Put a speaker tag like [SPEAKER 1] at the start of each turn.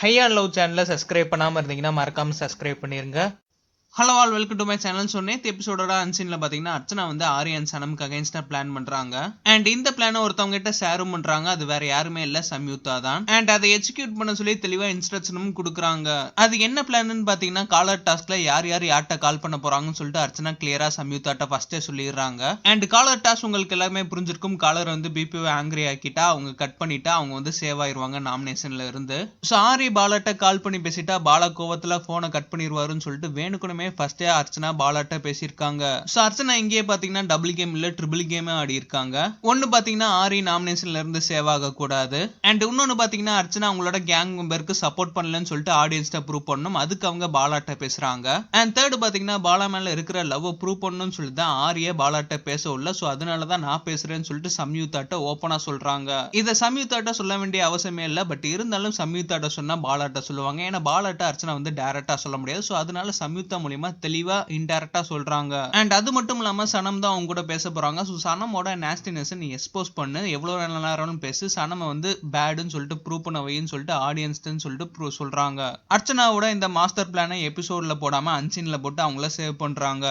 [SPEAKER 1] High and love சேனலை subscribe பண்ணாமல் இருந்தீங்கன்னா மறக்காமல் சப்ஸ்கிரைப் பண்ணிருங்க. Hello all, welcome to my channel. So நேற்று எபிசோடோட அன்சீனில் பார்த்தீங்கன்னா அர்ச்சனா வந்து ஆர்யா அண்ட் சனமுக்கு அகைன்ஸ்டாக பிளான் பண்ணுறாங்க. அண்ட் இந்த பிளானை ஒருத்தவங்க கிட்ட ஷேரும் பண்ணுறாங்க. அது வேற யாருமே இல்லை, சம்யுக்தா தான். அண்ட் அதை எக்ஸிக்யூட் பண்ண சொல்லி தெளிவாக இன்ஸ்ட்ரக்ஷனும் கொடுக்குறாங்க. அது என்ன பிளான்னு பார்த்தீங்கன்னா, காலர் டாஸ்க்ல யார் யார்கிட்ட கால் பண்ண போறாங்கன்னு சொல்லிட்டு அர்ச்சனா கிளியரா சம்யுக்தாட்ட ஃபர்ஸ்டே சொல்லிடுறாங்க. அண்ட் காலர் டாஸ்க் உங்களுக்கு எல்லாமே புரிஞ்சிருக்கும். காலர் வந்து பிபிஓ ஆங்கிரி ஆக்கிட்டா அவங்க கட் பண்ணிட்டா அவங்க வந்து சேவ் ஆயிருவாங்க நாமினேஷன்ல இருந்து. ஸோ ஆரி பாலாட்ட கால் பண்ணி பேசிட்டா பாலா கோவத்துல போனை கட் பண்ணிடுவாருன்னு சொல்லிட்டு வேணுக்குனமே ஃபர்ஸ்டே அர்ச்சனா பாலாட்ட பேசியிருக்காங்க. சோ அர்ச்சனா இங்கேயே பாத்தீங்கன்னா டபுள் கேம் இல்ல ட்ரிபிள் கேம் ஆடி இருக்காங்க. ஒன்னு பாத்தீங்கன்னா ஆரி நாமினேஷன்ல இருந்து சேவ் ஆக கூடாது. அண்ட் இன்னொன்னு பாத்தீங்கன்னா அர்ச்சனா அவங்களோட கேங் மெம்பருக்கு சப்போர்ட் பண்ணலன்னு சொல்லிட்டு ஆடியன்ஸ்ட ப்ரூவ் பண்ணணும். அதுக்கு அவங்க பாலாட்ட பேசுறாங்க. அண்ட் தேர்ட் பாத்தீங்கன்னா பாலா மேல இருக்கிற லவ் ப்ரூவ் பண்ணணும்னு சொல்லிட்டு தான் ஆரிய பாலாட்ட பேச உள்ள. சோ அதனாலதான் நான் பேசுறேன்னு சொல்லிட்டு சம்யுக்தாட்ட ஓப்பனா சொல்றாங்க. இத சம்யுக்தாட்ட சொல்ல வேண்டிய அவசியமே இல்ல. பட் இருந்தாலும் சம்யுக்தாட்ட சொன்னா பாலாட்ட சொல்லுவாங்க. ஏன்னா பாலாட்ட அர்ச்சனா வந்து டைரக்டா சொல்ல முடியாது. சோ அதனால சம்யுக்தா மூலமா தெளிவா இன்டைரக்டா சொல்றாங்க. அண்ட் அது மட்டும் இல்லாம சனம் தான் அவங்க கூட பேச போறாங்க. சோ சனமோட நாஸ்டினஸ் நீ எக்ஸ்போஸ் பண்ணு, எவ்வளவு நேரம் பேசு, சனம வந்து பேடுன்னு சொல்லிட்டு ப்ரூவ் பண்ண வைன்னு சொல்லிட்டு ஆடியன்ஸ்ன்னு சொல்லிட்டு சொல்றாங்க. அர்ச்சனாவோட இந்த மாஸ்டர் பிளானை எபிசோட்ல போடாம அன்சீன்ல போட்டு அவங்கள சேவ் பண்றாங்க.